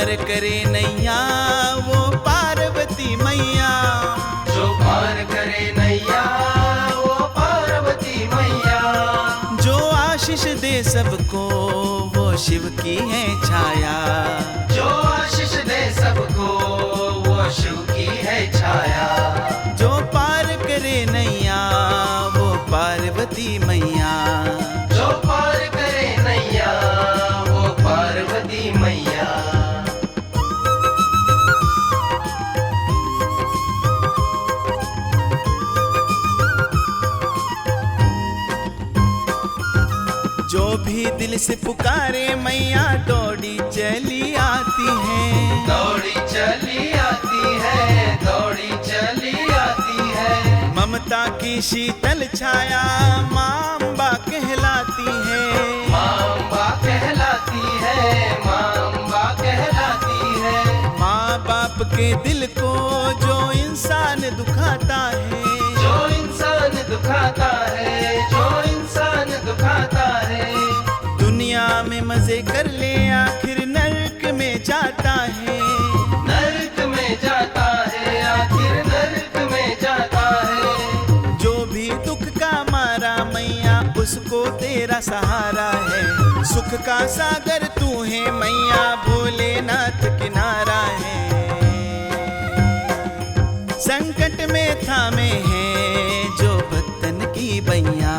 पार करे नैया वो पार्वती मैया। जो पार करे नैया वो पार्वती मैया। जो आशीष दे सबको वो शिव की है छाया। जो आशीष दे सबको वो शिव की है छाया। जो पार करे नैया वो पार्वती मैया। जो पार करे नैया वो पार्वती मैया। जो भी दिल से पुकारे मैया दौड़ी चली आती है। दौड़ी चली आती है, दौड़ी चली आती है। ममता की शीतल छाया माँ अम्बा कहलाती है। माँ अम्बा कहलाती है, माँ अम्बा कहलाती है। माँ बाप के दिल को जो इंसान दुखाता है। जो इंसान दुखाता है, जो इंसान दुखाता है। दुनिया में मजे कर ले आखिर नरक में जाता है। नरक में जाता है, आखिर नरक में जाता है। जो भी दुख का मारा मैया उसको तेरा सहारा है। सुख का सागर तू है मैया भोलेनाथ किनारा है। संकट में थामे है जो भक्तन की बैया।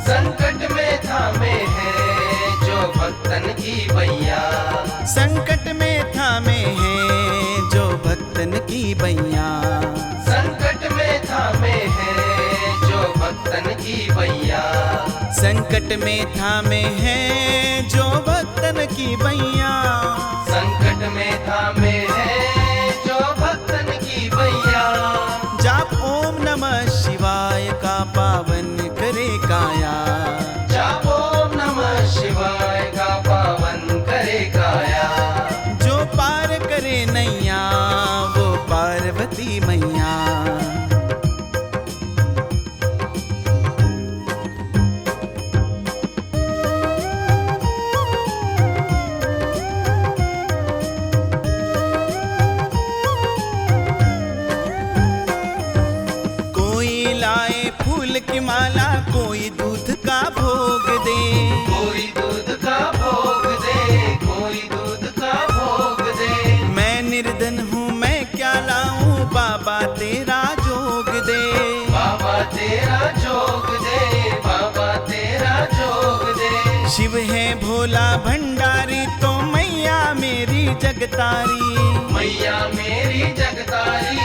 संकट में थामे है जो भक्तन की बैया। संकट में थामे है जो भक्तन की बैया। संकट में थामे है जो भक्तन की बैया। संकट में थामे है जो भक्तन की बैया। संकट में थामे है जो भक्तन की बैया। जाप ओम नमः शिवाय का पावन करे काया। जाप ओम नमः शिवाय का पावन करे काया। जो पार करे नैया वो पार्वती मैया। कोई लाए फूल की माला कोई दूध का भोग दे। कोई दूध का भोग दे, कोई दूध का भोग दे। मैं निर्धन हूँ मैं क्या लाऊं बाबा तेरा जोग दे। बाबा तेरा जोग दे, बाबा तेरा जोग दे। शिव है भोला भंडारी तो मैया मेरी जगतारी। मैया मेरी जगतारी,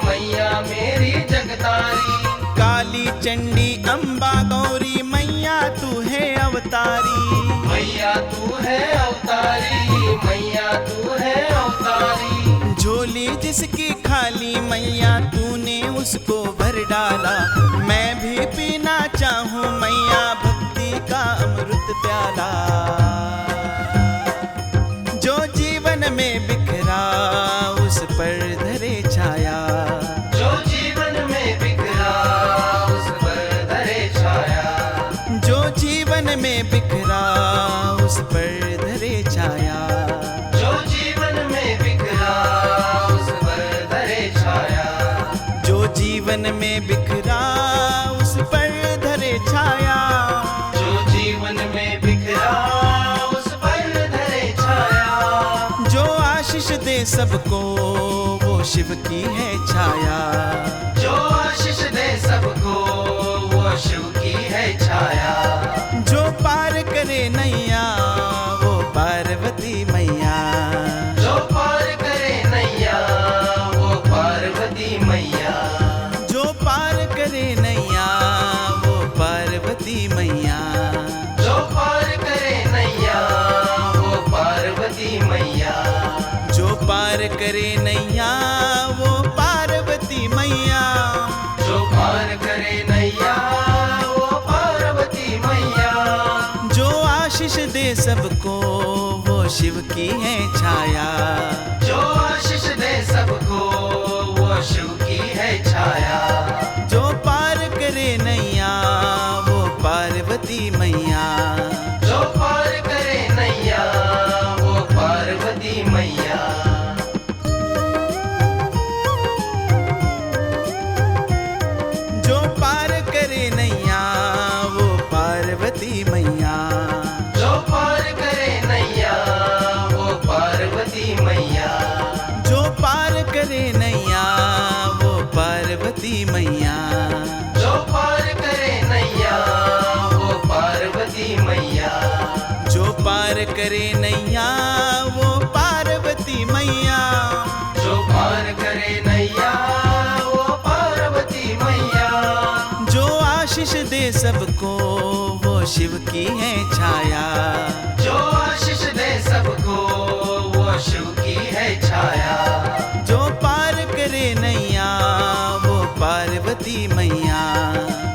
मैया मेरी जगतारी। काली चंडी अम्बा गौरी मैया तू है अवतारी। मैया तू है अवतारी, मैया तू है अवतारी। झोली जिसकी खाली मैया तूने उसको भर डाला। मैं भी पीना चाहूँ मैया भक्ति का अमृत प्याला। जो जीवन में बिखरा उस पर धरे छाया। जो जीवन में बिखरा उस पर धरे छाया। जो जीवन में बिखरा उस पर धरे छाया। जो जीवन में बिखरा उस पर धरे छाया। जो जीवन में बिखरा उस पर धरे छाया। जो जीवन में बिखरा उस पर धरे छाया। जो आशीष दे सबको वो शिव की है छाया। जो आशीष दे सबको वो शिव की है छाया। जो पार करे नैया वो पार्वती मैया। जो पार करे नैया वो पार्वती मैया। जो पार करे नैया वो पार्वती मैया। जो पार करे नैया वो पार्वती मैया। जो पार करे नैया वो पार्वती मैया। जो पार करे नैया वो पार्वती मैया। जो आशीष दे सबको वो शिव की है छाया। जो आशीष दे सबको वो शिव की है छाया। जो पार करे नैया वो पार्वती मैया। जो पार करे नैया वो पार्वती मैया। जो पार करे नैया वो पार्वती मैया। जो पार करे नैया वो पार्वती मैया। जो आशीष दे सबको वो शिव की है छाया। जो आशीष दे सबको वो शिव की है छाया। जो पार करे नैया वो पार्वती मैया।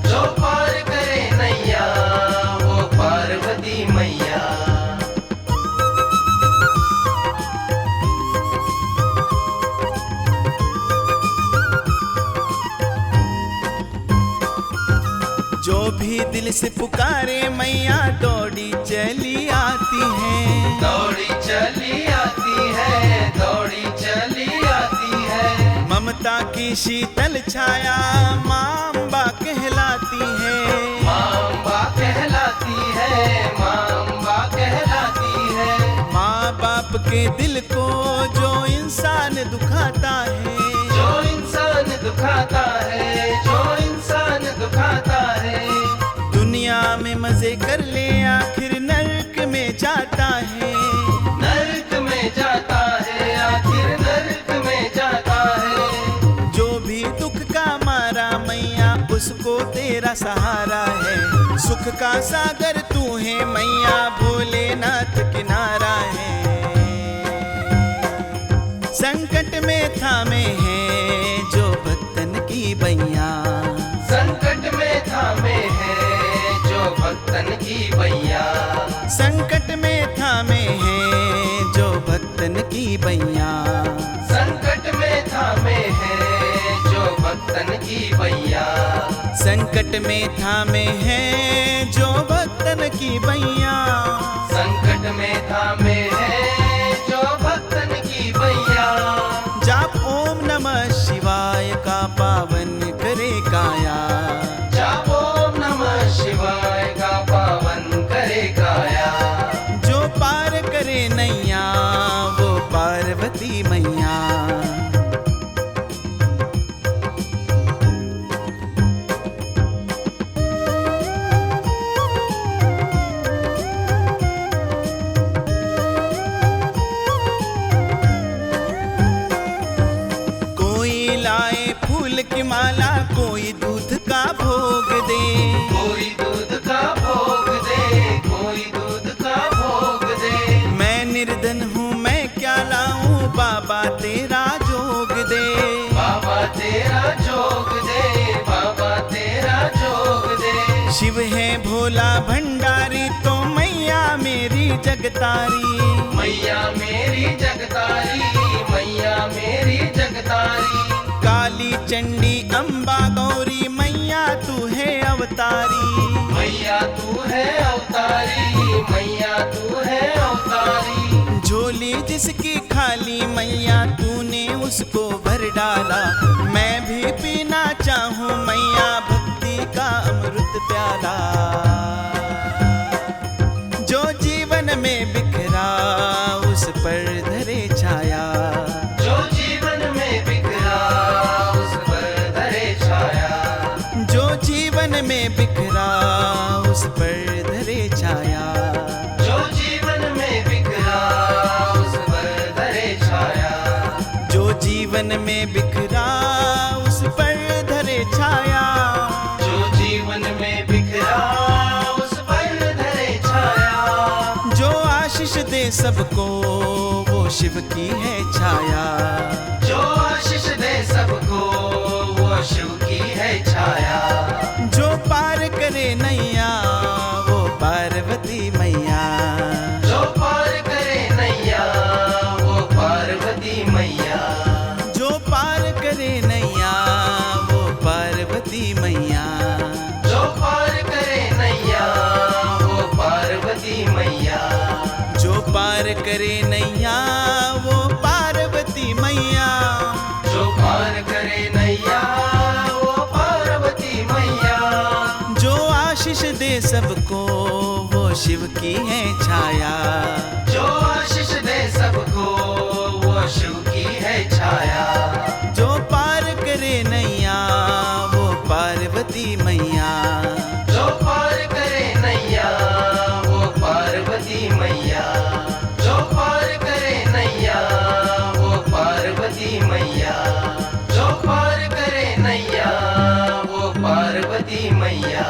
जो पार करे नैया वो पार्वती मैया। जो भी दिल से पुकारे मैया दौड़ी चली आती है। दौड़ी चली आती है, दौड़ी चली आती है। ममता की शीतल छाया माँ अम्बा कहलाती है। माँ अम्बा कहलाती है, माँ अम्बा कहलाती है। माँ बाप के दिल को जो इंसान दुखाता है। जो इंसान दुखाता है, जो इंसान दुखाता है। दुनिया में मजे कर ले आखिर नरक में जाता है। नरक में जाता है, आखिर नरक में जाता है। जो भी दुख का मारा मैया उसको तेरा सहारा है। सुख का सागर तू है मैया भोलेनाथ किनारा है। संकट में थामे है जो भक्तन की बैया। संकट में थामे है जो भक्तन की बैया। संकट में थामे है जो भक्तन की बैया। संकट में थामे है जो भक्तन की बैया। संकट में थामे है जो भक्तन की बैया। संकट में थामे है जो भक्तन की बैया। जाप ओम नमः शिवाय का पावन करे काया। जाप ओम नमः शिवाय का पावन करे काया। जो पार करे नैया वो पार्वती मैया। कोई लाए फूल की माला कोई दूध का भोग दे। कोई दूध का भोग दे, कोई दूध का भोग दे। मैं निर्धन हूँ मैं क्या लाऊं बाबा तेरा जोग दे। बाबा तेरा जोग दे, बाबा तेरा जोग दे। शिव है भोला भंडारी तो मैया मेरी जगतारी। मैया मेरी जगतारी, मैया मेरी जगतारी। काली चंडी अम्बा गौरी मैया तू है अवतारी। मैया तू है अवतारी, मैया तू है अवतारी। झोली जिसकी खाली मैया तूने उसको भर डाला। मैं भी पीना चाहूँ मैया भक्ति का अमृत प्याला। जो जीवन में बिखरा उस पर धरे छाया। जो जीवन में बिखरा उस पर धरे छाया। जो जीवन में बिखरा उस पर धरे छाया। जो जीवन में बिखरा उस पर धरे छाया। जो जीवन में बिखरा उस पर धरे छाया। जो जीवन में बिखरा उस पर धरे छाया। जो आशीष दे सबको वो शिव की है छाया। जो आशीष दे सबको वो शिव की है छाया। जो पार करे नैया वो पार्वती मैया। जो पार करे नैया वो पार्वती मैया। जो पार करे नैया वो पार्वती मैया। जो पार करे नैया वो पार्वती मैया। जो पार करे नैया वो पार्वती मैया। जो पार करे नैया वो पार्वती मैया। जो आशीष दे सबको वो शिव की है छाया। जो आशीष दे सबको वो शिव की है छाया। जो पार करे नैया वो पार्वती मैया। जो पार करे नैया वो पार्वती पार्वती मैया। जो पार करे नैया वो पार्वती मैया। जो पार करे नैया वो पार्वती मैया।